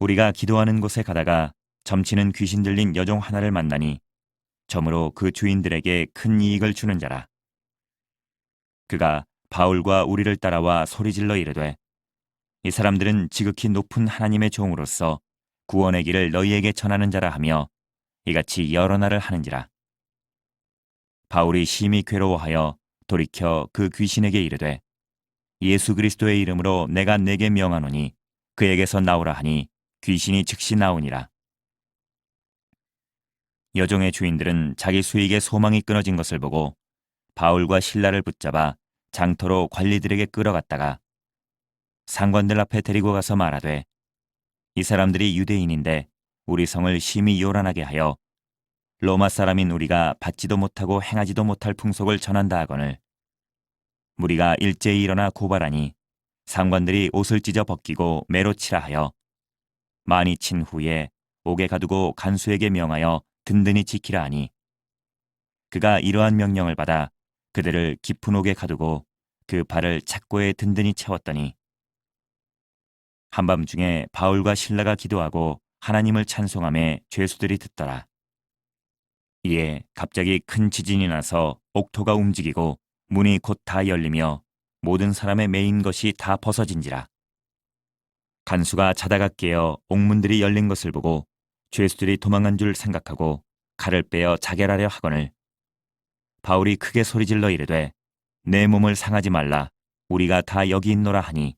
우리가 기도하는 곳에 가다가 점치는 귀신 들린 여종 하나를 만나니 점으로 그 주인들에게 큰 이익을 주는 자라. 그가 바울과 우리를 따라와 소리질러 이르되 이 사람들은 지극히 높은 하나님의 종으로서 구원의 길을 너희에게 전하는 자라 하며 이같이 여러 날을 하는지라. 바울이 심히 괴로워하여 돌이켜 그 귀신에게 이르되 예수 그리스도의 이름으로 내가 네게 명하노니 그에게서 나오라 하니 귀신이 즉시 나오니라. 여종의 주인들은 자기 수익의 소망이 끊어진 것을 보고 바울과 실라를 붙잡아 장터로 관리들에게 끌어갔다가 상관들 앞에 데리고 가서 말하되 이 사람들이 유대인인데 우리 성을 심히 요란하게 하여 로마 사람인 우리가 받지도 못하고 행하지도 못할 풍속을 전한다 하거늘 무리가 일제히 일어나 고발하니 상관들이 옷을 찢어 벗기고 매로 치라 하여 많이 친 후에 옥에 가두고 간수에게 명하여 든든히 지키라 하니 그가 이러한 명령을 받아 그들을 깊은 옥에 가두고 그 발을 착고에 든든히 채웠더니 한밤중에 바울과 실라가 기도하고 하나님을 찬송하며 죄수들이 듣더라. 이에 갑자기 큰 지진이 나서 옥토가 움직이고 문이 곧 다 열리며 모든 사람의 매인 것이 다 벗어진지라. 간수가 자다가 깨어 옥문들이 열린 것을 보고 죄수들이 도망한 줄 생각하고 칼을 빼어 자결하려 하거늘 바울이 크게 소리질러 이르되 내 몸을 상하지 말라 우리가 다 여기 있노라 하니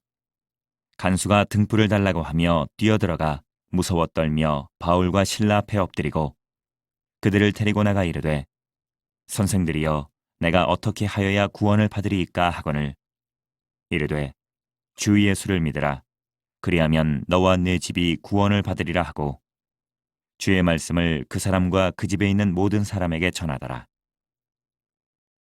간수가 등불을 달라고 하며 뛰어들어가 무서워 떨며 바울과 실라 앞에 엎드리고 그들을 데리고 나가 이르되 선생들이여 내가 어떻게 하여야 구원을 받으리이까 하거늘 이르되 주 예수를 믿으라 그리하면 너와 내 집이 구원을 받으리라 하고 주의 말씀을 그 사람과 그 집에 있는 모든 사람에게 전하더라.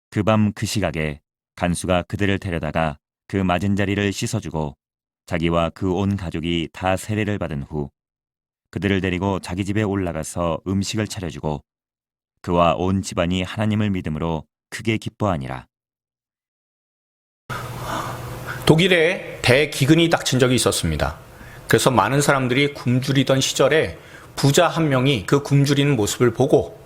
그 밤 그 시각에 간수가 그들을 데려다가 그 맞은 자리를 씻어주고 자기와 그 온 가족이 다 세례를 받은 후 그들을 데리고 자기 집에 올라가서 음식을 차려주고 그와 온 집안이 하나님을 믿음으로 크게 기뻐하니라. 독일에 대기근이 닥친 적이 있었습니다. 그래서 많은 사람들이 굶주리던 시절에 부자 한 명이 그 굶주리는 모습을 보고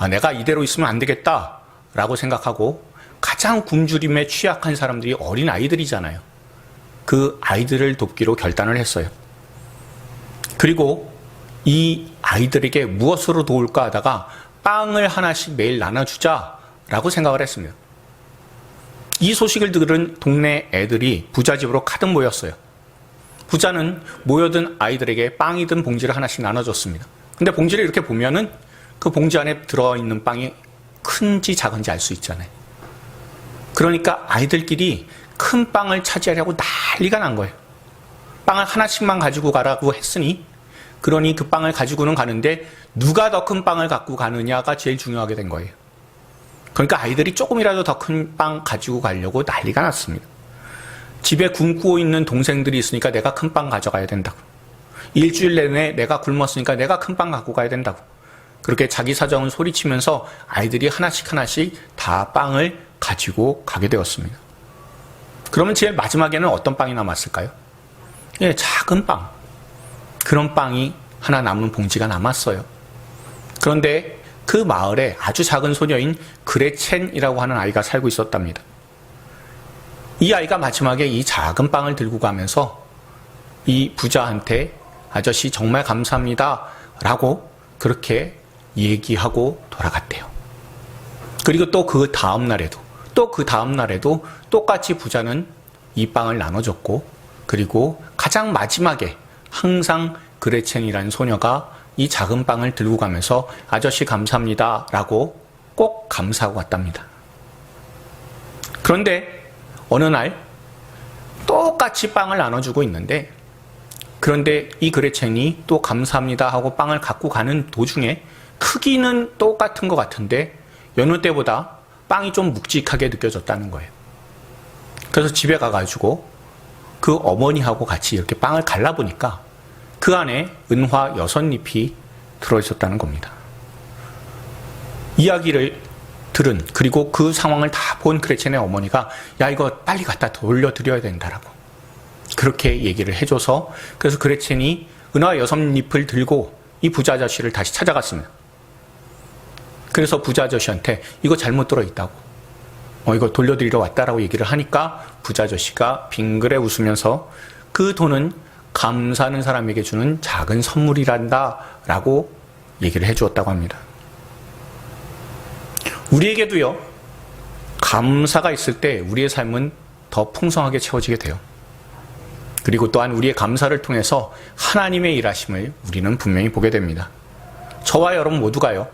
내가 이대로 있으면 안 되겠다라고 생각하고 가장 굶주림에 취약한 사람들이 어린 아이들이잖아요. 그 아이들을 돕기로 결단을 했어요. 그리고 이 아이들에게 무엇으로 도울까 하다가 빵을 하나씩 매일 나눠주자라고 생각을 했습니다. 이 소식을 들은 동네 애들이 부자 집으로 가득 모였어요. 부자는 모여든 아이들에게 빵이든 봉지를 하나씩 나눠줬습니다. 근데 봉지를 이렇게 보면은 그 봉지 안에 들어있는 빵이 큰지 작은지 알 수 있잖아요. 그러니까 아이들끼리 큰 빵을 차지하려고 난리가 난 거예요. 빵을 하나씩만 가지고 가라고 했으니 그러니 그 빵을 가지고는 가는데 누가 더 큰 빵을 갖고 가느냐가 제일 중요하게 된 거예요. 그러니까 아이들이 조금이라도 더 큰 빵 가지고 가려고 난리가 났습니다. 집에 굶고 있는 동생들이 있으니까 내가 큰 빵 가져가야 된다고. 일주일 내내 내가 굶었으니까 내가 큰 빵 갖고 가야 된다고. 그렇게 자기 사정을 소리치면서 아이들이 하나씩 하나씩 다 빵을 가지고 가게 되었습니다. 그러면 제일 마지막에는 어떤 빵이 남았을까요? 예, 작은 빵. 그런 빵이 하나 남은 봉지가 남았어요. 그런데 그 마을에 아주 작은 소녀인 그레첸이라고 하는 아이가 살고 있었답니다. 이 아이가 마지막에 이 작은 빵을 들고 가면서 이 부자한테 아저씨 정말 감사합니다 라고 그렇게 얘기하고 돌아갔대요. 그리고 또 그 다음 날에도 똑같이 부자는 이 빵을 나눠줬고 그리고 가장 마지막에 항상 그레첸이라는 소녀가 이 작은 빵을 들고 가면서 아저씨 감사합니다 라고 꼭 감사하고 왔답니다. 그런데 어느 날 똑같이 빵을 나눠주고 있는데 그런데 이 그레첸이 또 감사합니다 하고 빵을 갖고 가는 도중에 크기는 똑같은 것 같은데 여느 때보다 빵이 좀 묵직하게 느껴졌다는 거예요. 그래서 집에 가가지고 그 어머니하고 같이 이렇게 빵을 갈라보니까 그 안에 은화 6잎이 들어있었다는 겁니다. 이야기를 들은 그리고 그 상황을 다 본 그레첸의 어머니가 야 이거 빨리 갖다 돌려드려야 된다라고 그렇게 얘기를 해줘서 그래서 그레첸이 은화 6잎을 들고 이 부자 아저씨를 다시 찾아갔습니다. 그래서 부자 아저씨한테 이거 잘못 들어있다고, 이거 돌려드리러 왔다라고 얘기를 하니까 부자 아저씨가 빙그레 웃으면서 그 돈은 감사하는 사람에게 주는 작은 선물이란다 라고 얘기를 해주었다고 합니다. 우리에게도요, 감사가 있을 때 우리의 삶은 더 풍성하게 채워지게 돼요. 그리고 또한 우리의 감사를 통해서 하나님의 일하심을 우리는 분명히 보게 됩니다. 저와 여러분 모두가요,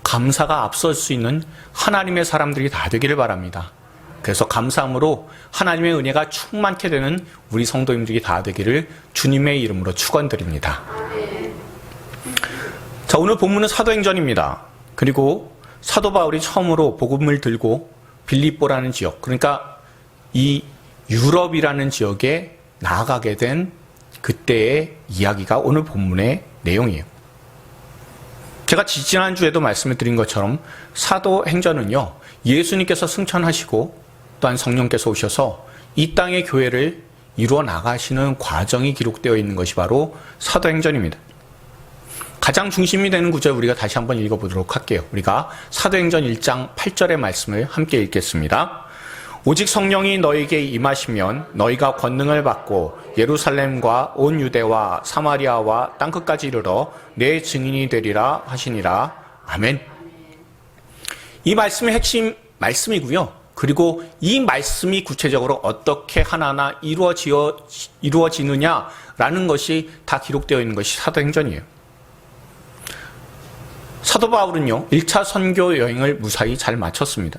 감사가 앞설 수 있는 하나님의 사람들이 다 되기를 바랍니다. 그래서 감사함으로 하나님의 은혜가 충만케 되는 우리 성도님들이 다 되기를 주님의 이름으로 축원드립니다. 자, 오늘 본문은 사도행전입니다. 그리고 사도 바울이 처음으로 복음을 들고 빌립보라는 지역, 그러니까 이 유럽이라는 지역에 나아가게 된 그때의 이야기가 오늘 본문의 내용이에요. 제가 지지난주에도 말씀을 드린 것처럼 사도행전은요, 예수님께서 승천하시고 또한 성령께서 오셔서 이 땅의 교회를 이루어 나가시는 과정이 기록되어 있는 것이 바로 사도행전입니다. 가장 중심이 되는 구절 우리가 다시 한번 읽어보도록 할게요. 우리가 사도행전 1장 8절의 말씀을 함께 읽겠습니다. 오직 성령이 너에게 임하시면 너희가 권능을 받고 예루살렘과 온 유대와 사마리아와 땅끝까지 이르러 내 증인이 되리라 하시니라. 아멘. 이 말씀의 핵심 말씀이고요. 그리고 이 말씀이 구체적으로 어떻게 하나하나 이루어지느냐라는 것이 다 기록되어 있는 것이 사도행전이에요. 사도 바울은요, 1차 선교 여행을 무사히 잘 마쳤습니다.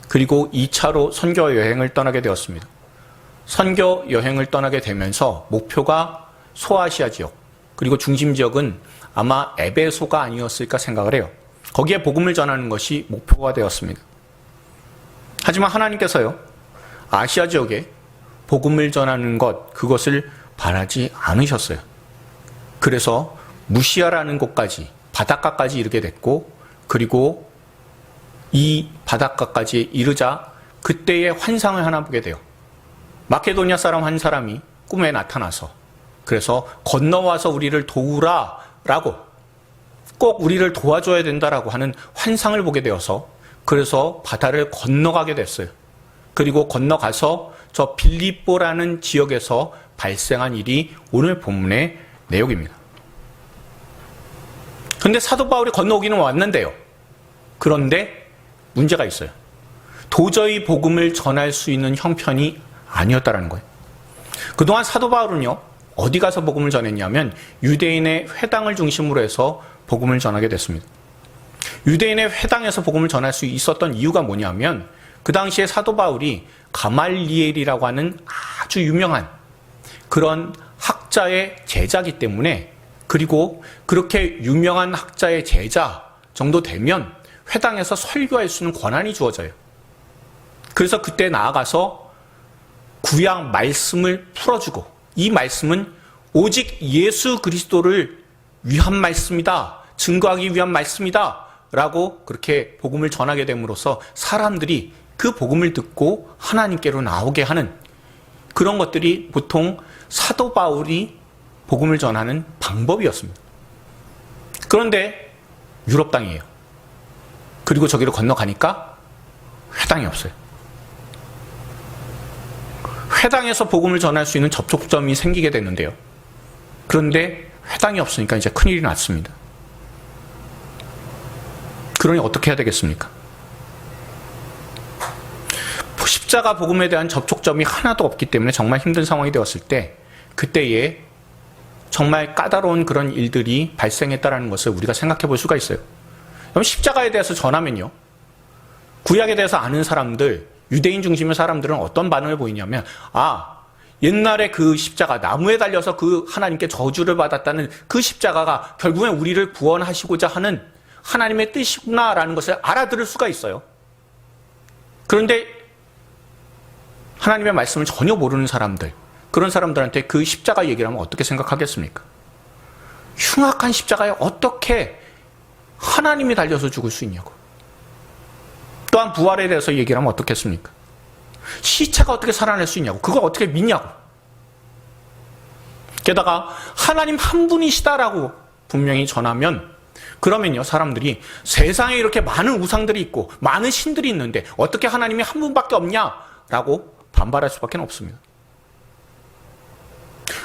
그리고 2차로 선교 여행을 떠나게 되었습니다. 선교 여행을 떠나게 되면서 목표가 소아시아 지역, 그리고 중심 지역은 아마 에베소가 아니었을까 생각을 해요. 거기에 복음을 전하는 것이 목표가 되었습니다. 하지만 하나님께서요, 아시아 지역에 복음을 전하는 그것을 바라지 않으셨어요. 그래서 무시아라는 곳까지, 바닷가까지 이르게 됐고, 그리고 이 바닷가까지 이르자 그때의 환상을 하나 보게 돼요. 마케도니아 사람 한 사람이 꿈에 나타나서, 그래서 건너와서 우리를 도우라 라고, 꼭 우리를 도와줘야 된다라고 하는 환상을 보게 되어서, 그래서 바다를 건너가게 됐어요. 그리고 건너가서 저 빌립보라는 지역에서 발생한 일이 오늘 본문의 내용입니다. 근데 사도 바울이 건너오기는 왔는데요, 그런데 문제가 있어요. 도저히 복음을 전할 수 있는 형편이 아니었다라는 거예요. 그동안 사도 바울은요, 어디 가서 복음을 전했냐면 유대인의 회당을 중심으로 해서 복음을 전하게 됐습니다. 유대인의 회당에서 복음을 전할 수 있었던 이유가 뭐냐면, 그 당시에 사도 바울이 가말리엘이라고 하는 아주 유명한 그런 학자의 제자이기 때문에, 그리고 그렇게 유명한 학자의 제자 정도 되면 회당에서 설교할 수 있는 권한이 주어져요. 그래서 그때 나아가서 구약 말씀을 풀어주고, 이 말씀은 오직 예수 그리스도를 위한 말씀이다, 증거하기 위한 말씀이다 라고 그렇게 복음을 전하게 됨으로써 사람들이 그 복음을 듣고 하나님께로 나오게 하는 그런 것들이 보통 사도 바울이 복음을 전하는 방법이었습니다. 그런데 유럽 땅이에요. 그리고 저기로 건너가니까 회당이 없어요. 회당에서 복음을 전할 수 있는 접촉점이 생기게 됐는데요. 그런데 회당이 없으니까 이제 큰일이 났습니다. 그러니 어떻게 해야 되겠습니까? 십자가 복음에 대한 접촉점이 하나도 없기 때문에 정말 힘든 상황이 되었을 때, 그때에 정말 까다로운 그런 일들이 발생했다는 것을 우리가 생각해 볼 수가 있어요. 그럼 십자가에 대해서 전하면요, 구약에 대해서 아는 사람들, 유대인 중심의 사람들은 어떤 반응을 보이냐면, 옛날에 그 십자가, 나무에 달려서 그 하나님께 저주를 받았다는 그 십자가가 결국엔 우리를 구원하시고자 하는 하나님의 뜻이구나라는 것을 알아들을 수가 있어요. 그런데 하나님의 말씀을 전혀 모르는 사람들, 그런 사람들한테 그 십자가 얘기를 하면 어떻게 생각하겠습니까? 흉악한 십자가에 어떻게 하나님이 달려서 죽을 수 있냐고. 또한 부활에 대해서 얘기를 하면 어떻겠습니까? 시체가 어떻게 살아날 수 있냐고. 그걸 어떻게 믿냐고. 게다가 하나님 한 분이시다라고 분명히 전하면 그러면요, 사람들이 세상에 이렇게 많은 우상들이 있고 많은 신들이 있는데 어떻게 하나님이 한 분밖에 없냐라고 반발할 수밖에 없습니다.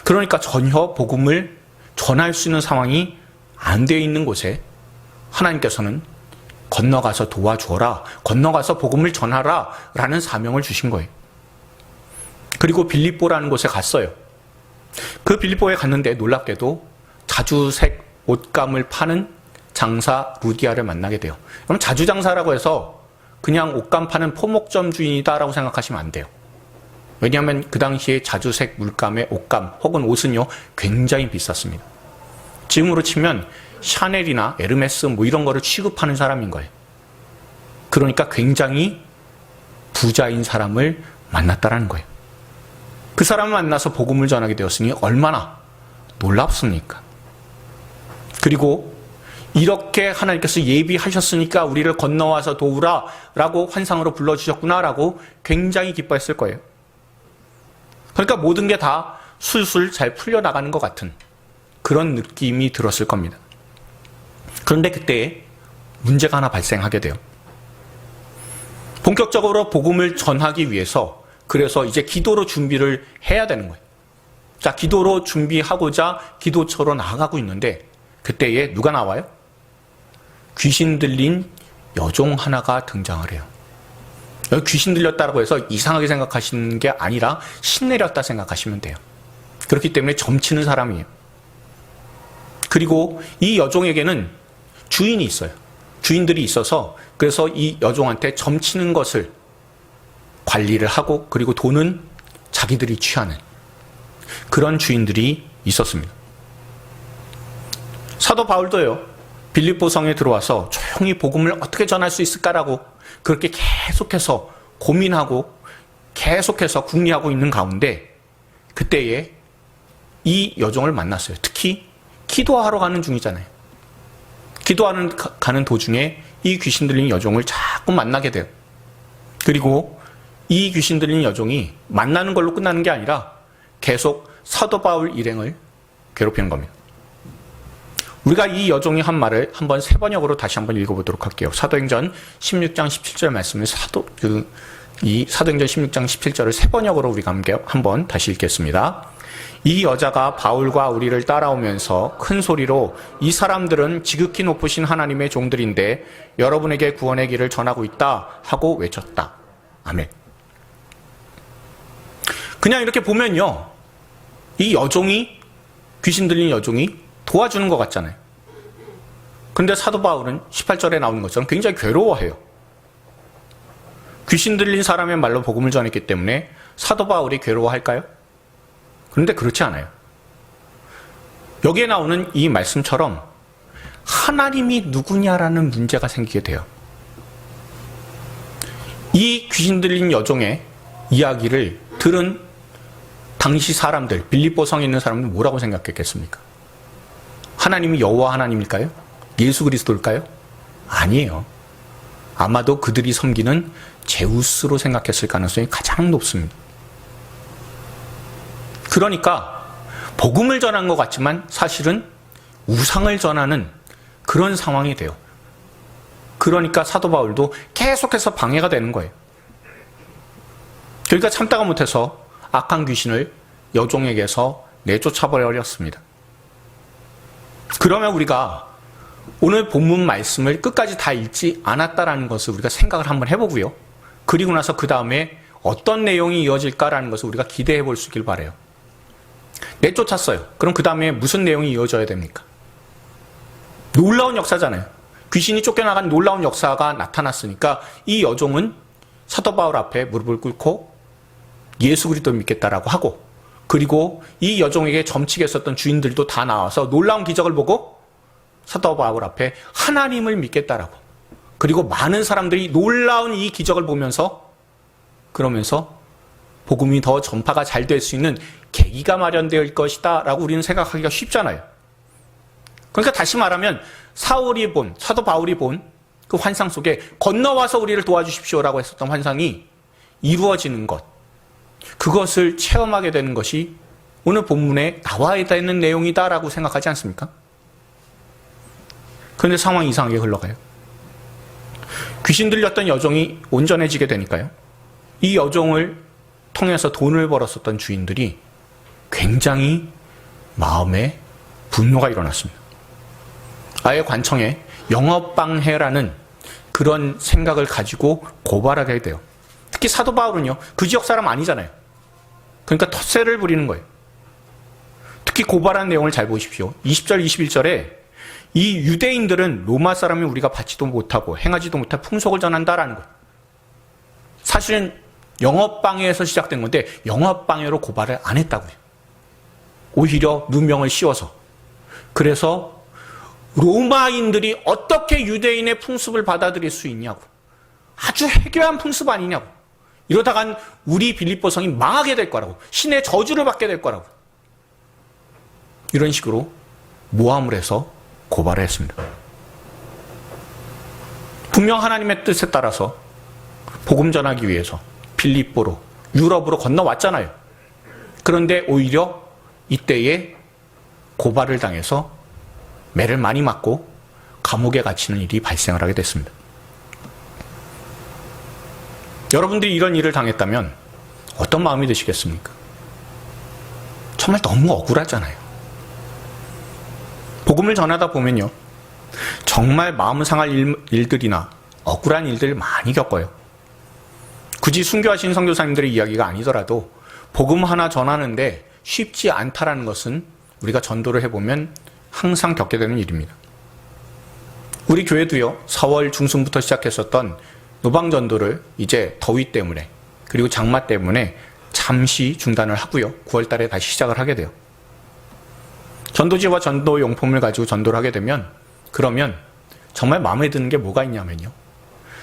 그러니까 전혀 복음을 전할 수 있는 상황이 안 되어 있는 곳에 하나님께서는 건너가서 도와주어라, 건너가서 복음을 전하라 라는 사명을 주신 거예요. 그리고 빌립보라는 곳에 갔어요. 그 빌립보에 갔는데 놀랍게도 자주색 옷감을 파는 장사 루디아를 만나게 돼요. 그럼 자주장사라고 해서 그냥 옷감 파는 포목점 주인이다라고 생각하시면 안 돼요. 왜냐하면 그 당시에 자주색 물감의 옷감 혹은 옷은요 굉장히 비쌌습니다. 지금으로 치면 샤넬이나 에르메스 뭐 이런 거를 취급하는 사람인 거예요. 그러니까 굉장히 부자인 사람을 만났다라는 거예요. 그 사람을 만나서 복음을 전하게 되었으니 얼마나 놀랍습니까? 그리고 이렇게 하나님께서 예비하셨으니까 우리를 건너와서 도우라 라고 환상으로 불러주셨구나 라고 굉장히 기뻐했을 거예요. 그러니까 모든 게 다 술술 잘 풀려나가는 것 같은 그런 느낌이 들었을 겁니다. 그런데 그때 문제가 하나 발생하게 돼요. 본격적으로 복음을 전하기 위해서 그래서 이제 기도로 준비를 해야 되는 거예요. 자, 기도로 준비하고자 기도처로 나아가고 있는데 그때에 누가 나와요? 귀신 들린 여종 하나가 등장을 해요. 여기 귀신 들렸다고 해서 이상하게 생각하시는 게 아니라 신내렸다 생각하시면 돼요. 그렇기 때문에 점치는 사람이에요. 그리고 이 여종에게는 주인이 있어요. 주인들이 있어서 그래서 이 여종한테 점치는 것을 관리를 하고 그리고 돈은 자기들이 취하는 그런 주인들이 있었습니다. 사도 바울도요. 빌립보 성에 들어와서 조용히 복음을 어떻게 전할 수 있을까라고 그렇게 계속해서 고민하고 계속해서 궁리하고 있는 가운데 그때에 이 여종을 만났어요. 특히 기도하러 가는 중이잖아요. 가는 도중에 이 귀신 들린 여종을 자꾸 만나게 돼요. 그리고 이 귀신 들린 여종이 만나는 걸로 끝나는 게 아니라 계속 사도 바울 일행을 괴롭히는 겁니다. 우리가 이 여종이 한 말을 한번 세 번역으로 다시 한번 읽어보도록 할게요. 사도행전 16장 17절 말씀을 사도행전 16장 17절을 세 번역으로 우리가 한번 다시 읽겠습니다. 이 여자가 바울과 우리를 따라오면서 큰 소리로 이 사람들은 지극히 높으신 하나님의 종들인데 여러분에게 구원의 길을 전하고 있다 하고 외쳤다. 아멘. 그냥 이렇게 보면요. 이 여종이 귀신 들린 여종이 도와주는 것 같잖아요. 근데 사도 바울은 18절에 나오는 것처럼 굉장히 괴로워해요. 귀신 들린 사람의 말로 복음을 전했기 때문에 사도 바울이 괴로워할까요? 그런데 그렇지 않아요. 여기에 나오는 이 말씀처럼 하나님이 누구냐라는 문제가 생기게 돼요. 이 귀신 들린 여종의 이야기를 들은 당시 사람들, 빌립보 성에 있는 사람들은 뭐라고 생각했겠습니까? 하나님이 여호와 하나님일까요? 예수 그리스도일까요? 아니에요. 아마도 그들이 섬기는 제우스로 생각했을 가능성이 가장 높습니다. 그러니까 복음을 전한 것 같지만 사실은 우상을 전하는 그런 상황이 돼요. 그러니까 사도 바울도 계속해서 방해가 되는 거예요. 그러니까 참다가 못해서 악한 귀신을 여종에게서 내쫓아버렸습니다. 그러면 우리가 오늘 본문 말씀을 끝까지 다 읽지 않았다라는 것을 우리가 생각을 한번 해보고요. 그리고 나서 그 다음에 어떤 내용이 이어질까라는 것을 우리가 기대해 볼 수 있길 바라요. 내쫓았어요. 그럼 그 다음에 무슨 내용이 이어져야 됩니까? 놀라운 역사잖아요. 귀신이 쫓겨나간 놀라운 역사가 나타났으니까 이 여종은 사도 바울 앞에 무릎을 꿇고 예수 그리스도를 믿겠다라고 하고 그리고 이 여종에게 점치게 했었던 주인들도 다 나와서 놀라운 기적을 보고 사도 바울 앞에 하나님을 믿겠다라고 그리고 많은 사람들이 놀라운 이 기적을 보면서 그러면서 복음이 더 전파가 잘 될 수 있는 계기가 마련될 것이다 라고 우리는 생각하기가 쉽잖아요. 그러니까 다시 말하면 사도 바울이 본 그 환상 속에 건너와서 우리를 도와주십시오라고 했었던 환상이 이루어지는 것, 그것을 체험하게 되는 것이 오늘 본문에 나와야 되는 내용이다라고 생각하지 않습니까? 그런데 상황이 이상하게 흘러가요. 귀신 들렸던 여종이 온전해지게 되니까요. 이 여종을 통해서 돈을 벌었었던 주인들이 굉장히 마음에 분노가 일어났습니다. 아예 관청에 영업방해라는 그런 생각을 가지고 고발하게 돼요. 특히 사도 바울은요, 그 지역 사람 아니잖아요. 그러니까 텃세를 부리는 거예요. 특히 고발한 내용을 잘 보십시오. 20절, 21절에 이 유대인들은 로마 사람이 우리가 받지도 못하고 행하지도 못할 풍속을 전한다라는 거예요. 사실은 영업방해에서 시작된 건데 영업방해로 고발을 안 했다고요. 오히려 누명을 씌워서. 그래서 로마인들이 어떻게 유대인의 풍습을 받아들일 수 있냐고. 아주 해괴한 풍습 아니냐고. 이러다간 우리 빌립보성이 망하게 될 거라고. 신의 저주를 받게 될 거라고. 이런 식으로 모함을 해서 고발을 했습니다. 분명 하나님의 뜻에 따라서 복음 전하기 위해서 빌립보로, 유럽으로 건너왔잖아요. 그런데 오히려 이때에 고발을 당해서 매를 많이 맞고 감옥에 갇히는 일이 발생을 하게 됐습니다. 여러분들이 이런 일을 당했다면 어떤 마음이 드시겠습니까? 정말 너무 억울하잖아요. 복음을 전하다 보면요, 정말 마음 상할 일들이나 억울한 일들을 많이 겪어요. 굳이 순교하신 선교사님들의 이야기가 아니더라도 복음 하나 전하는데 쉽지 않다라는 것은 우리가 전도를 해보면 항상 겪게 되는 일입니다. 우리 교회도요, 4월 중순부터 시작했었던 노방전도를 이제 더위 때문에 그리고 장마 때문에 잠시 중단을 하고요, 9월 달에 다시 시작을 하게 돼요. 전도지와 전도용품을 가지고 전도를 하게 되면, 그러면 정말 마음에 드는 게 뭐가 있냐면요,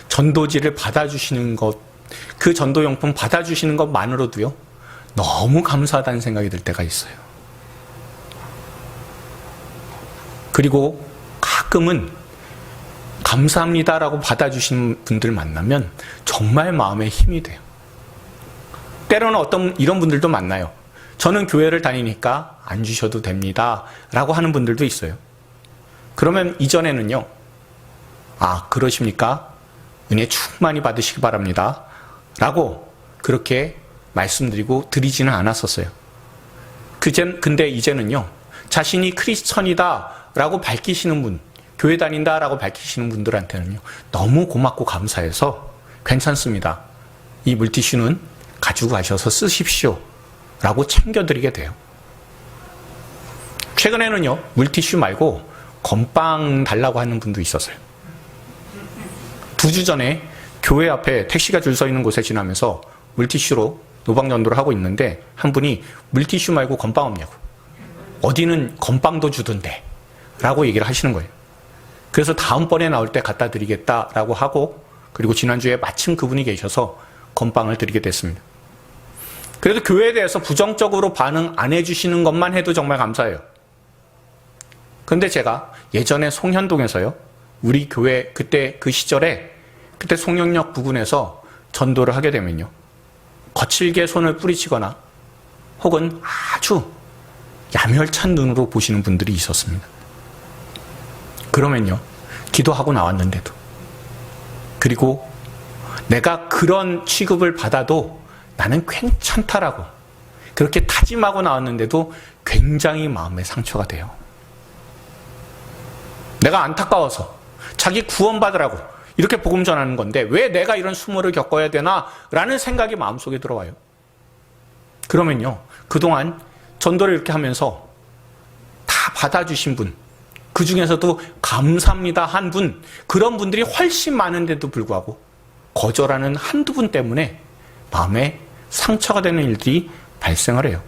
전도지를 받아주시는 것, 그 전도용품 받아주시는 것만으로도요 너무 감사하다는 생각이 들 때가 있어요. 그리고 가끔은 감사합니다라고 받아주시는 분들 만나면 정말 마음에 힘이 돼요. 때로는 어떤 이런 분들도 만나요. 저는 교회를 다니니까 안 주셔도 됩니다 라고 하는 분들도 있어요. 그러면 이전에는요, 아 그러십니까? 은혜 충만히 받으시기 바랍니다 라고 그렇게 말씀드리고 드리지는 않았었어요. 근데 이제는요, 자신이 크리스천이다 라고 밝히시는 분, 교회 다닌다 라고 밝히시는 분들한테는요 너무 고맙고 감사해서 괜찮습니다, 이 물티슈는 가지고 가셔서 쓰십시오 라고 챙겨드리게 돼요. 최근에는요, 물티슈 말고 건빵 달라고 하는 분도 있었어요. 2주 전에 교회 앞에 택시가 줄 서 있는 곳에 지나면서 물티슈로 노방전도를 하고 있는데 한 분이 물티슈 말고 건빵 없냐고, 어디는 건빵도 주던데 라고 얘기를 하시는 거예요. 그래서 다음번에 나올 때 갖다 드리겠다라고 하고, 그리고 지난주에 마침 그분이 계셔서 건빵을 드리게 됐습니다. 그래도 교회에 대해서 부정적으로 반응 안 해주시는 것만 해도 정말 감사해요. 근데 제가 예전에 송현동에서요, 우리 교회 그때 그 시절에 그때 송영역 부근에서 전도를 하게 되면요, 거칠게 손을 뿌리치거나 혹은 아주 야멸찬 눈으로 보시는 분들이 있었습니다. 그러면요, 기도하고 나왔는데도, 그리고 내가 그런 취급을 받아도 나는 괜찮다라고 그렇게 다짐하고 나왔는데도 굉장히 마음에 상처가 돼요. 내가 안타까워서 자기 구원받으라고 이렇게 복음 전하는 건데 왜 내가 이런 수모를 겪어야 되나 라는 생각이 마음속에 들어와요. 그러면요, 그동안 전도를 이렇게 하면서 다 받아주신 분, 그 중에서도 감사합니다 한 분, 그런 분들이 훨씬 많은데도 불구하고 거절하는 한두 분 때문에 마음에 상처가 되는 일들이 발생을 해요.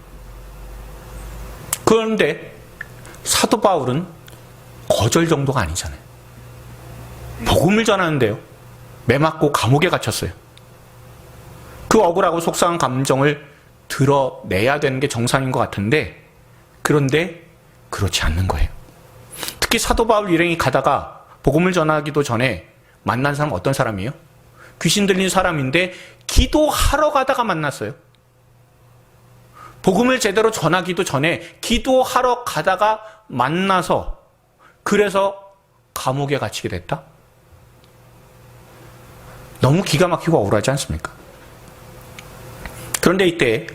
그런데 사도 바울은 거절 정도가 아니잖아요. 복음을 전하는데요, 매 맞고 감옥에 갇혔어요. 그 억울하고 속상한 감정을 드러내야 되는 게 정상인 것 같은데, 그런데 그렇지 않는 거예요. 특히 사도 바울 일행이 가다가 복음을 전하기도 전에 만난 사람 어떤 사람이에요? 귀신 들린 사람인데 기도하러 가다가 만났어요. 복음을 제대로 전하기도 전에 기도하러 가다가 만나서 그래서 감옥에 갇히게 됐다? 너무 기가 막히고 억울하지 않습니까? 그런데 이때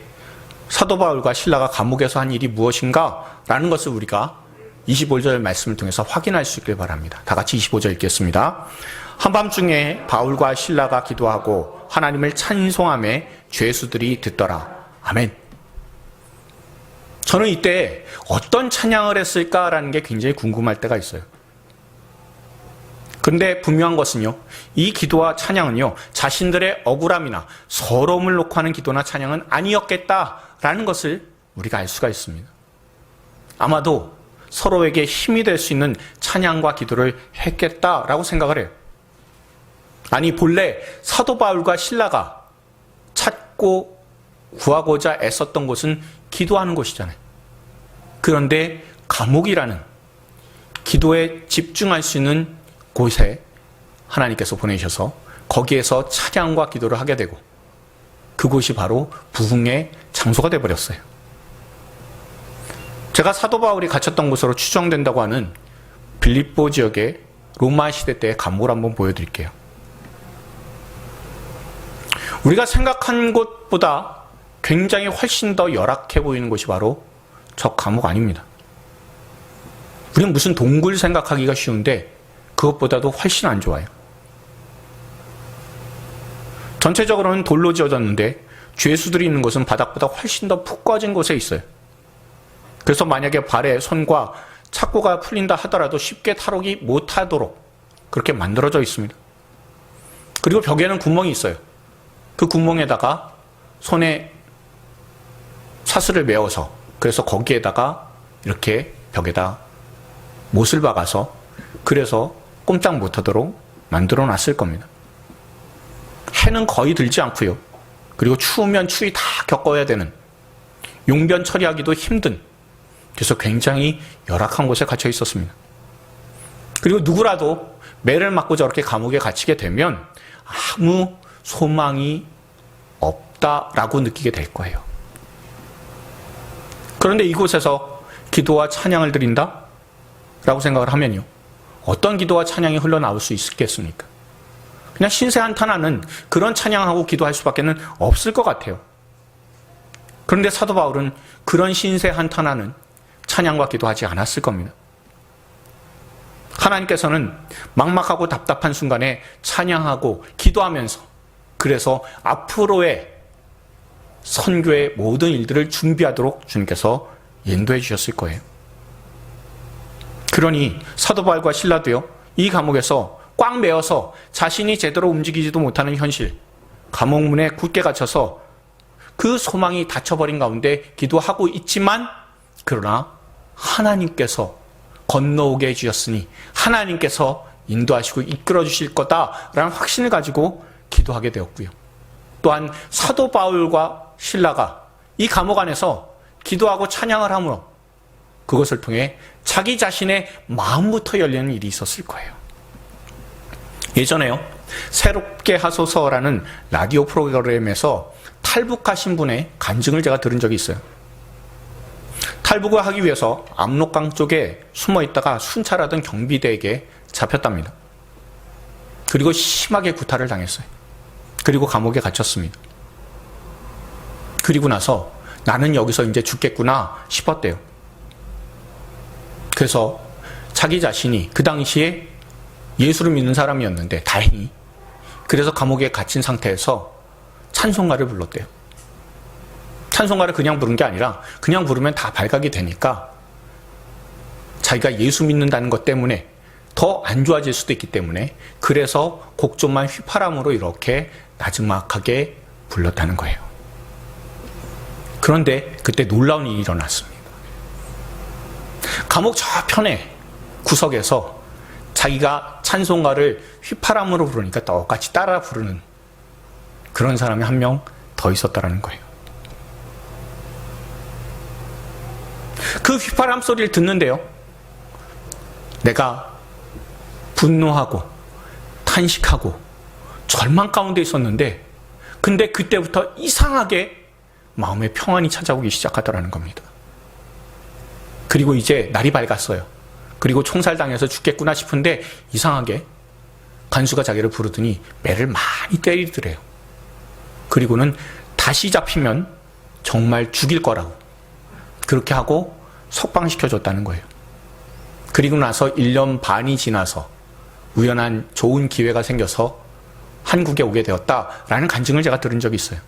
사도 바울과 실라가 감옥에서 한 일이 무엇인가? 라는 것을 우리가 25절 말씀을 통해서 확인할 수 있길 바랍니다. 다 같이 25절 읽겠습니다. 한밤중에 바울과 실라가 기도하고 하나님을 찬송하며 죄수들이 듣더라. 아멘. 저는 이때 어떤 찬양을 했을까라는 게 굉장히 궁금할 때가 있어요. 그런데 분명한 것은요, 이 기도와 찬양은요, 자신들의 억울함이나 서러움을 놓고 하는 기도나 찬양은 아니었겠다라는 것을 우리가 알 수가 있습니다. 아마도 서로에게 힘이 될 수 있는 찬양과 기도를 했겠다라고 생각을 해요. 아니, 본래 사도 바울과 실라가 찾고 구하고자 애썼던 곳은 기도하는 곳이잖아요. 그런데 감옥이라는 기도에 집중할 수 있는 곳에 하나님께서 보내셔서 거기에서 찬양과 기도를 하게 되고 그곳이 바로 부흥의 장소가 되어버렸어요. 제가 사도 바울이 갇혔던 곳으로 추정된다고 하는 빌립보 지역의 로마 시대 때의 감옥을 한번 보여드릴게요. 우리가 생각한 곳보다 굉장히 훨씬 더 열악해 보이는 곳이 바로 저 감옥 아닙니다. 우리는 무슨 동굴 생각하기가 쉬운데 그것보다도 훨씬 안 좋아요. 전체적으로는 돌로 지어졌는데 죄수들이 있는 곳은 바닥보다 훨씬 더 푹 꺼진 곳에 있어요. 그래서 만약에 발에 손과 착고가 풀린다 하더라도 쉽게 탈옥이 못하도록 그렇게 만들어져 있습니다. 그리고 벽에는 구멍이 있어요. 그 구멍에다가 손에 사슬을 메어서 그래서 거기에다가 이렇게 벽에다 못을 박아서 그래서 꼼짝 못하도록 만들어 놨을 겁니다. 해는 거의 들지 않고요. 그리고 추우면 추위 다 겪어야 되는, 용변 처리하기도 힘든, 그래서 굉장히 열악한 곳에 갇혀 있었습니다. 그리고 누구라도 매를 맞고 저렇게 감옥에 갇히게 되면 아무 소망이 없다라고 느끼게 될 거예요. 그런데 이곳에서 기도와 찬양을 드린다? 라고 생각을 하면요, 어떤 기도와 찬양이 흘러나올 수 있겠습니까? 그냥 신세 한탄하는 그런 찬양하고 기도할 수밖에 없을 것 같아요. 그런데 사도 바울은 그런 신세 한탄하는 찬양과 기도하지 않았을 겁니다. 하나님께서는 막막하고 답답한 순간에 찬양하고 기도하면서 그래서 앞으로의 선교의 모든 일들을 준비하도록 주님께서 인도해 주셨을 거예요. 그러니 사도 바울과 실라도요, 이 감옥에서 꽉 매어서 자신이 제대로 움직이지도 못하는 현실, 감옥문에 굳게 갇혀서 그 소망이 닫혀버린 가운데 기도하고 있지만, 그러나 하나님께서 건너오게 해주셨으니 하나님께서 인도하시고 이끌어 주실 거다라는 확신을 가지고 기도하게 되었고요. 또한 사도 바울과 실라가 이 감옥 안에서 기도하고 찬양을 함으로 그것을 통해 자기 자신의 마음부터 열리는 일이 있었을 거예요. 예전에요, 새롭게 하소서라는 라디오 프로그램에서 탈북하신 분의 간증을 제가 들은 적이 있어요. 탈북을 하기 위해서 압록강 쪽에 숨어 있다가 순찰하던 경비대에게 잡혔답니다. 그리고 심하게 구타를 당했어요. 그리고 감옥에 갇혔습니다. 그리고 나서 나는 여기서 이제 죽겠구나 싶었대요. 그래서 자기 자신이 그 당시에 예수를 믿는 사람이었는데 다행히, 그래서 감옥에 갇힌 상태에서 찬송가를 불렀대요. 찬송가를 그냥 부른 게 아니라 그냥 부르면 다 발각이 되니까 자기가 예수 믿는다는 것 때문에 더 안 좋아질 수도 있기 때문에 그래서 곡조만 휘파람으로 이렇게 나지막하게 불렀다는 거예요. 그런데 그때 놀라운 일이 일어났습니다. 감옥 저편에 구석에서 자기가 찬송가를 휘파람으로 부르니까 똑같이 따라 부르는 그런 사람이 한 명 더 있었다는 거예요. 그 휘파람 소리를 듣는데요, 내가 분노하고 탄식하고 절망 가운데 있었는데 근데 그때부터 이상하게 마음에 평안이 찾아오기 시작하더라는 겁니다. 그리고 이제 날이 밝았어요. 그리고 총살당해서 죽겠구나 싶은데 이상하게 간수가 자기를 부르더니 매를 많이 때리더래요. 그리고는 다시 잡히면 정말 죽일 거라고 그렇게 하고 석방시켜줬다는 거예요. 그리고 나서 1년 반이 지나서 우연한 좋은 기회가 생겨서 한국에 오게 되었다라는 간증을 제가 들은 적이 있어요.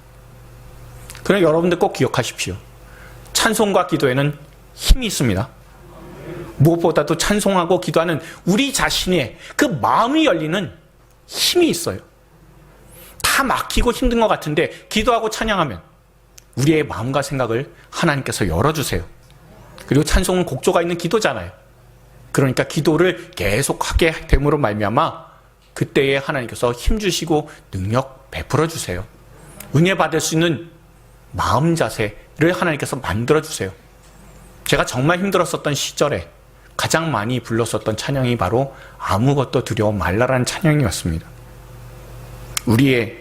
그러나 여러분들 꼭 기억하십시오. 찬송과 기도에는 힘이 있습니다. 무엇보다도 찬송하고 기도하는 우리 자신의 그 마음이 열리는 힘이 있어요. 다 막히고 힘든 것 같은데 기도하고 찬양하면 우리의 마음과 생각을 하나님께서 열어주세요. 그리고 찬송은 곡조가 있는 기도잖아요. 그러니까 기도를 계속하게 됨으로 말미암아 그때에 하나님께서 힘주시고 능력 베풀어 주세요. 은혜 받을 수 있는 마음 자세를 하나님께서 만들어 주세요. 제가 정말 힘들었었던 시절에 가장 많이 불렀었던 찬양이 바로 아무것도 두려워 말라라는 찬양이었습니다. 우리의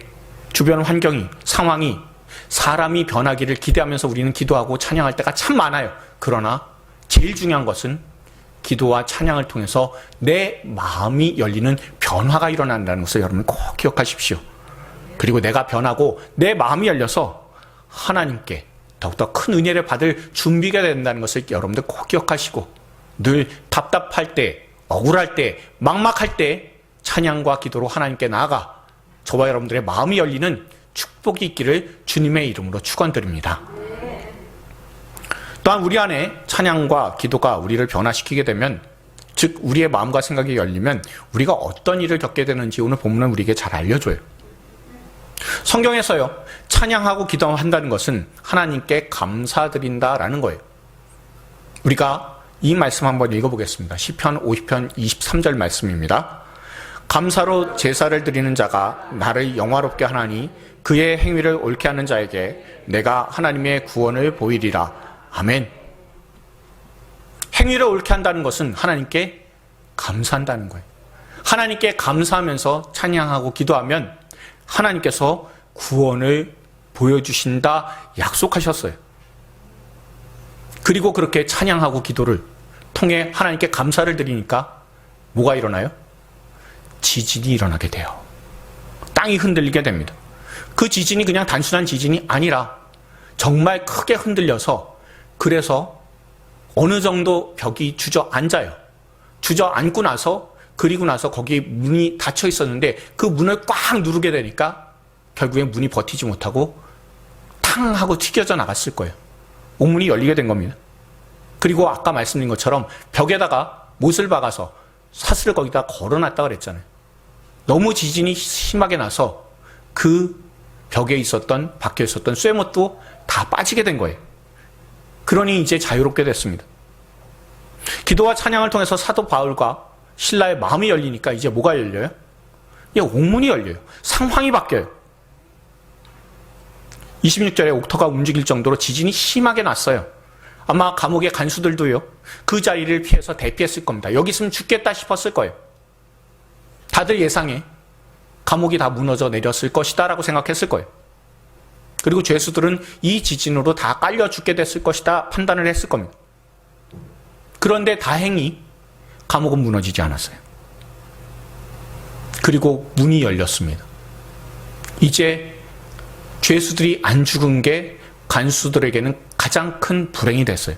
주변 환경이, 상황이, 사람이 변하기를 기대하면서 우리는 기도하고 찬양할 때가 참 많아요. 그러나 제일 중요한 것은 기도와 찬양을 통해서 내 마음이 열리는 변화가 일어난다는 것을 여러분 꼭 기억하십시오. 그리고 내가 변하고 내 마음이 열려서 하나님께 더욱더 큰 은혜를 받을 준비가 된다는 것을 여러분들 꼭 기억하시고 늘 답답할 때, 억울할 때, 막막할 때 찬양과 기도로 하나님께 나아가 저와 여러분들의 마음이 열리는 축복이 있기를 주님의 이름으로 축원드립니다. 또한 우리 안에 찬양과 기도가 우리를 변화시키게 되면, 즉 우리의 마음과 생각이 열리면 우리가 어떤 일을 겪게 되는지 오늘 본문은 우리에게 잘 알려줘요. 성경에서요, 찬양하고 기도한다는 것은 하나님께 감사드린다라는 거예요. 우리가 이 말씀 한번 읽어보겠습니다. 시편 50편 23절 말씀입니다. 감사로 제사를 드리는 자가 나를 영화롭게 하나니 그의 행위를 옳게 하는 자에게 내가 하나님의 구원을 보이리라. 아멘. 행위를 옳게 한다는 것은 하나님께 감사한다는 거예요. 하나님께 감사하면서 찬양하고 기도하면 하나님께서 구원을 보여주신다 약속하셨어요. 그리고 그렇게 찬양하고 기도를 통해 하나님께 감사를 드리니까 뭐가 일어나요? 지진이 일어나게 돼요. 땅이 흔들리게 됩니다. 그 지진이 그냥 단순한 지진이 아니라 정말 크게 흔들려서 그래서 어느 정도 벽이 주저앉아요. 주저앉고 나서 그리고 나서 거기에 문이 닫혀 있었는데 그 문을 꽉 누르게 되니까 결국에 문이 버티지 못하고 탕 하고 튀겨져 나갔을 거예요. 옥문이 열리게 된 겁니다. 그리고 아까 말씀드린 것처럼 벽에다가 못을 박아서 사슬을 거기다 걸어놨다 그랬잖아요. 너무 지진이 심하게 나서 그 벽에 있었던, 박혀 있었던 쇠못도 다 빠지게 된 거예요. 그러니 이제 자유롭게 됐습니다. 기도와 찬양을 통해서 사도 바울과 신라의 마음이 열리니까 이제 뭐가 열려요? 옥문이 열려요. 상황이 바뀌어요. 26절에 옥토가 움직일 정도로 지진이 심하게 났어요. 아마 감옥의 간수들도요, 그 자리를 피해서 대피했을 겁니다. 여기 있으면 죽겠다 싶었을 거예요. 다들 예상해. 감옥이 다 무너져 내렸을 것이다 라고 생각했을 거예요. 그리고 죄수들은 이 지진으로 다 깔려 죽게 됐을 것이다 판단을 했을 겁니다. 그런데 다행히 감옥은 무너지지 않았어요. 그리고 문이 열렸습니다. 이제 죄수들이 안 죽은 게 간수들에게는 가장 큰 불행이 됐어요.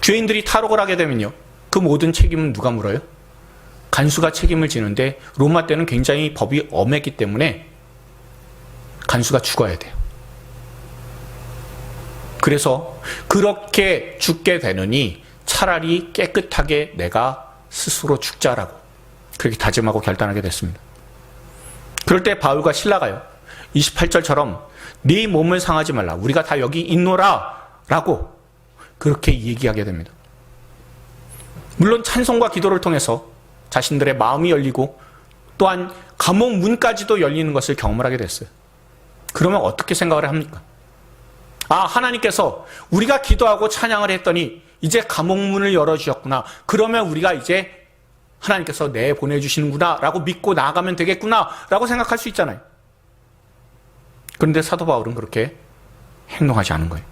죄인들이 탈옥을 하게 되면요, 그 모든 책임은 누가 물어요? 간수가 책임을 지는데 로마 때는 굉장히 법이 엄했기 때문에 간수가 죽어야 돼요. 그래서 그렇게 죽게 되느니 차라리 깨끗하게 내가 스스로 죽자라고 그렇게 다짐하고 결단하게 됐습니다. 그럴 때 바울과 실라가요, 28절처럼 네 몸을 상하지 말라, 우리가 다 여기 있노라 라고 그렇게 얘기하게 됩니다. 물론 찬송과 기도를 통해서 자신들의 마음이 열리고 또한 감옥 문까지도 열리는 것을 경험을 하게 됐어요. 그러면 어떻게 생각을 합니까? 하나님께서 우리가 기도하고 찬양을 했더니 이제 감옥 문을 열어주셨구나. 그러면 우리가 이제 하나님께서 내보내주시는구나 라고 믿고 나아가면 되겠구나 라고 생각할 수 있잖아요. 그런데 사도 바울은 그렇게 행동하지 않은 거예요.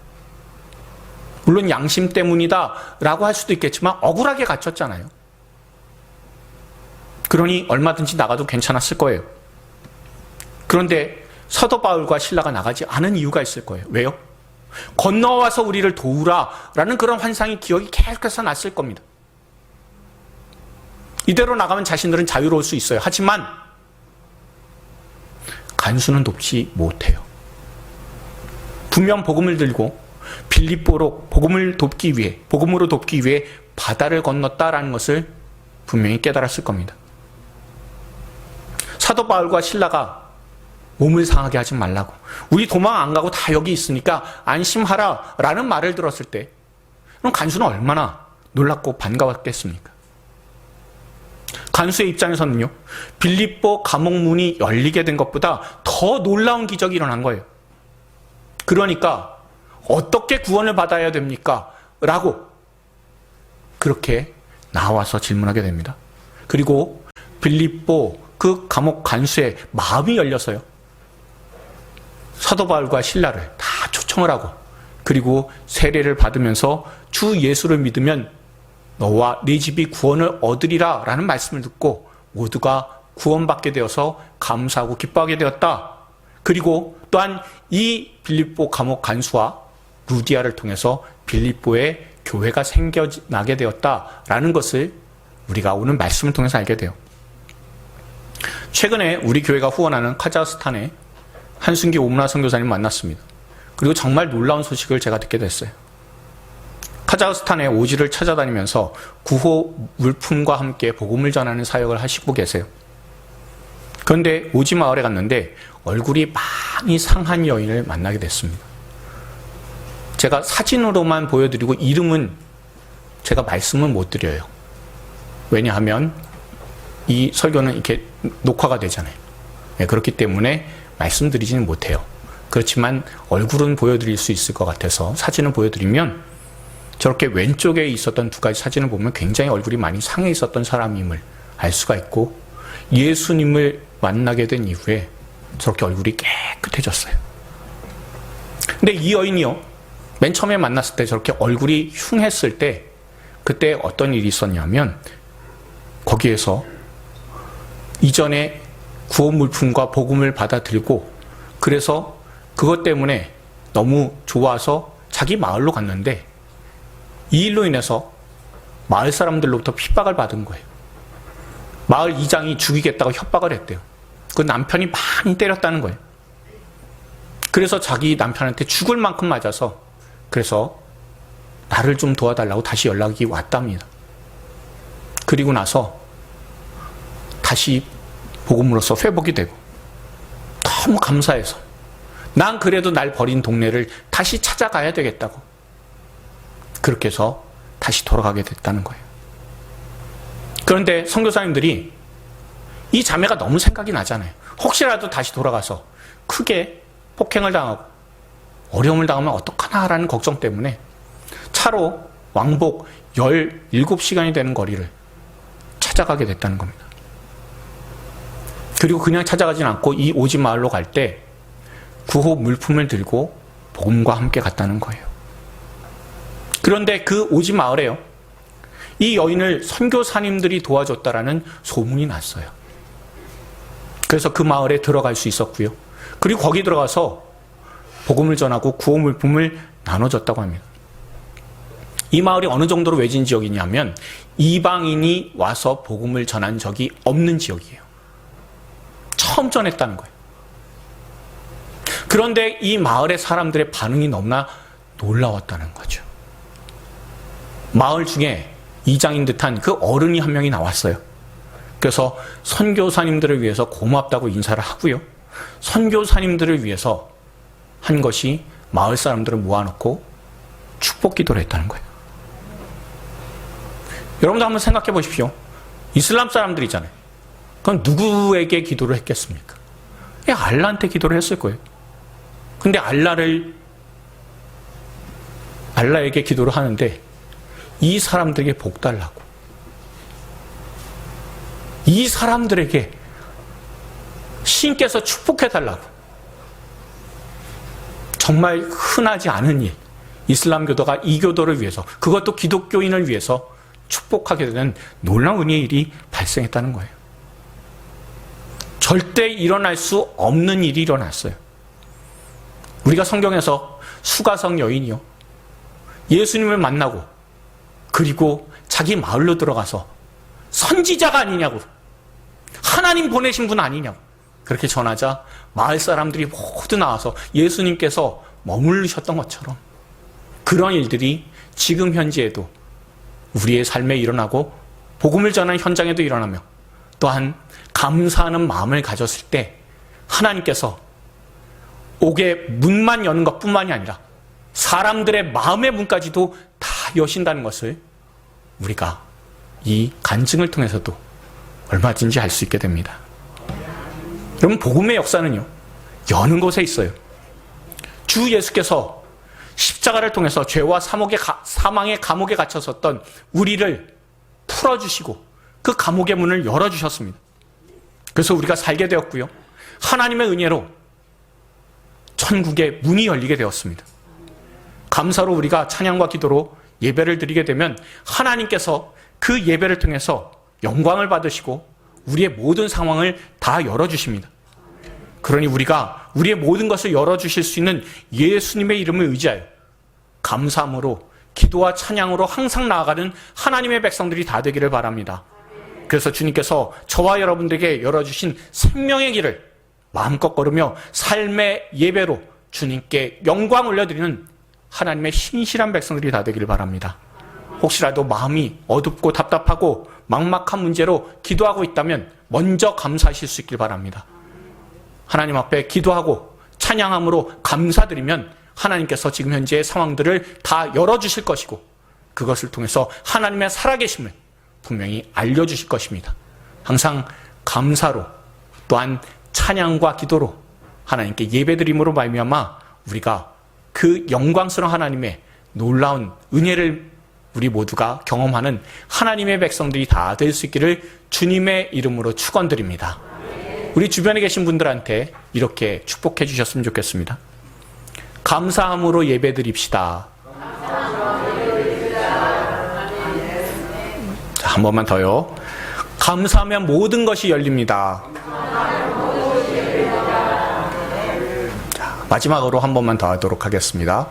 물론 양심 때문이다라고 할 수도 있겠지만 억울하게 갇혔잖아요. 그러니 얼마든지 나가도 괜찮았을 거예요. 그런데 사도 바울과 실라가 나가지 않은 이유가 있을 거예요. 왜요? 건너와서 우리를 도우라라는 그런 환상이 기억이 계속해서 났을 겁니다. 이대로 나가면 자신들은 자유로울 수 있어요. 하지만 간수는 돕지 못해요. 분명 복음을 들고 빌립보로 복음으로 돕기 위해 바다를 건넜다라는 것을 분명히 깨달았을 겁니다. 사도 바울과 실라가 몸을 상하게 하지 말라고, 우리 도망 안 가고 다 여기 있으니까 안심하라 라는 말을 들었을 때 그럼 간수는 얼마나 놀랍고 반가웠겠습니까? 간수의 입장에서는요, 빌립보 감옥 문이 열리게 된 것보다 더 놀라운 기적이 일어난 거예요. 그러니까 어떻게 구원을 받아야 됩니까? 라고 그렇게 나와서 질문하게 됩니다. 그리고 빌립보 그 감옥 간수의 마음이 열려서요, 사도 바울과 실라를 다 초청을 하고, 그리고 세례를 받으면서 주 예수를 믿으면 너와 네 집이 구원을 얻으리라 라는 말씀을 듣고 모두가 구원받게 되어서 감사하고 기뻐하게 되었다. 그리고 또한 이 빌립보 감옥 간수와 루디아를 통해서 빌립보에 교회가 생겨나게 되었다라는 것을 우리가 오늘 말씀을 통해서 알게 돼요. 최근에 우리 교회가 후원하는 카자흐스탄의 한순기 오문화 선교사님 만났습니다. 그리고 정말 놀라운 소식을 제가 듣게 됐어요. 카자흐스탄의 오지를 찾아다니면서 구호 물품과 함께 복음을 전하는 사역을 하시고 계세요. 그런데 오지 마을에 갔는데 얼굴이 많이 상한 여인을 만나게 됐습니다. 제가 사진으로만 보여드리고 이름은 제가 말씀은 못 드려요. 왜냐하면 이 설교는 이렇게 녹화가 되잖아요. 그렇기 때문에 말씀드리지는 못해요. 그렇지만 얼굴은 보여드릴 수 있을 것 같아서 사진을 보여드리면, 저렇게 왼쪽에 있었던 두 가지 사진을 보면 굉장히 얼굴이 많이 상해 있었던 사람임을 알 수가 있고, 예수님을 만나게 된 이후에 저렇게 얼굴이 깨끗해졌어요. 근데 이 여인이요, 맨 처음에 만났을 때 저렇게 얼굴이 흉했을 때 그때 어떤 일이 있었냐면, 거기에서 이전에 구원 물품과 복음을 받아들이고, 그래서 그것 때문에 너무 좋아서 자기 마을로 갔는데 이 일로 인해서 마을 사람들로부터 핍박을 받은 거예요. 마을 이장이 죽이겠다고 협박을 했대요. 그 남편이 많이 때렸다는 거예요. 그래서 자기 남편한테 죽을 만큼 맞아서, 그래서 나를 좀 도와달라고 다시 연락이 왔답니다. 그리고 나서 다시 복음으로써 회복이 되고 너무 감사해서 난 그래도 날 버린 동네를 다시 찾아가야 되겠다고, 그렇게 해서 다시 돌아가게 됐다는 거예요. 그런데 선교사님들이 이 자매가 너무 생각이 나잖아요. 혹시라도 다시 돌아가서 크게 폭행을 당하고 어려움을 당하면 어떡하나라는 걱정 때문에 차로 왕복 17시간이 되는 거리를 찾아가게 됐다는 겁니다. 그리고 그냥 찾아가진 않고 이 오지 마을로 갈 때 구호 물품을 들고 복음과 함께 갔다는 거예요. 그런데 그 오지 마을에요, 이 여인을 선교사님들이 도와줬다라는 소문이 났어요. 그래서 그 마을에 들어갈 수 있었고요. 그리고 거기 들어가서 복음을 전하고 구호 물품을 나눠줬다고 합니다. 이 마을이 어느 정도로 외진 지역이냐면 이방인이 와서 복음을 전한 적이 없는 지역이에요. 처음 전했다는 거예요. 그런데 이 마을의 사람들의 반응이 너무나 놀라웠다는 거죠. 마을 중에 이장인 듯한 그 어른이 한 명이 나왔어요. 그래서 선교사님들을 위해서 고맙다고 인사를 하고요, 선교사님들을 위해서 한 것이 마을 사람들을 모아놓고 축복 기도를 했다는 거예요. 여러분도 한번 생각해 보십시오. 이슬람 사람들이잖아요. 그럼 누구에게 기도를 했겠습니까? 알라한테 기도를 했을 거예요. 근데 알라에게 기도를 하는데 이 사람들에게 복 달라고, 이 사람들에게 신께서 축복해 달라고 정말 흔하지 않은 일, 이슬람교도가 이교도를 위해서, 그것도 기독교인을 위해서 축복하게 되는 놀라운 은혜의 일이 발생했다는 거예요. 절대 일어날 수 없는 일이 일어났어요. 우리가 성경에서 수가성 여인이요, 예수님을 만나고 그리고 자기 마을로 들어가서 선지자가 아니냐고, 하나님 보내신 분 아니냐고 그렇게 전하자 마을 사람들이 모두 나와서 예수님께서 머무르셨던 것처럼 그런 일들이 지금 현재에도 우리의 삶에 일어나고 복음을 전하는 현장에도 일어나며, 또한 감사하는 마음을 가졌을 때 하나님께서 옥의 문만 여는 것뿐만이 아니라 사람들의 마음의 문까지도 다 여신다는 것을 우리가 이 간증을 통해서도 얼마든지 알 수 있게 됩니다. 여러분, 복음의 역사는요, 여는 곳에 있어요. 주 예수께서 십자가를 통해서 죄와 사망의 감옥에 갇혔었던 우리를 풀어주시고 그 감옥의 문을 열어주셨습니다. 그래서 우리가 살게 되었고요, 하나님의 은혜로 천국의 문이 열리게 되었습니다. 감사로 우리가 찬양과 기도로 예배를 드리게 되면 하나님께서 그 예배를 통해서 영광을 받으시고 우리의 모든 상황을 다 열어주십니다. 그러니 우리가 우리의 모든 것을 열어주실 수 있는 예수님의 이름을 의지하여 감사함으로 기도와 찬양으로 항상 나아가는 하나님의 백성들이 다 되기를 바랍니다. 그래서 주님께서 저와 여러분들에게 열어주신 생명의 길을 마음껏 걸으며 삶의 예배로 주님께 영광 올려드리는 하나님의 신실한 백성들이 다 되기를 바랍니다. 혹시라도 마음이 어둡고 답답하고 막막한 문제로 기도하고 있다면 먼저 감사하실 수 있길 바랍니다. 하나님 앞에 기도하고 찬양함으로 감사드리면 하나님께서 지금 현재의 상황들을 다 열어주실 것이고 그것을 통해서 하나님의 살아계심을 분명히 알려주실 것입니다. 항상 감사로 또한 찬양과 기도로 하나님께 예배드림으로 말미암아 우리가 그 영광스러운 하나님의 놀라운 은혜를 우리 모두가 경험하는 하나님의 백성들이 다 될 수 있기를 주님의 이름으로 축원드립니다. 우리 주변에 계신 분들한테 이렇게 축복해 주셨으면 좋겠습니다. 감사함으로 예배드립시다. 자, 한 번만 더요. 감사하면 모든 것이 열립니다. 자, 마지막으로 한 번만 더 하도록 하겠습니다.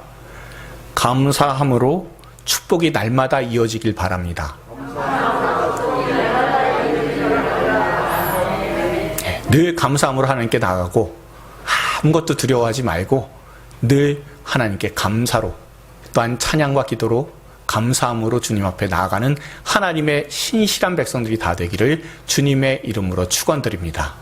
감사함으로 축복이 날마다 이어지길 바랍니다. 네, 늘 감사함으로 하나님께 나아가고 아무것도 두려워하지 말고 늘 하나님께 감사로 또한 찬양과 기도로 감사함으로 주님 앞에 나아가는 하나님의 신실한 백성들이 다 되기를 주님의 이름으로 축원드립니다.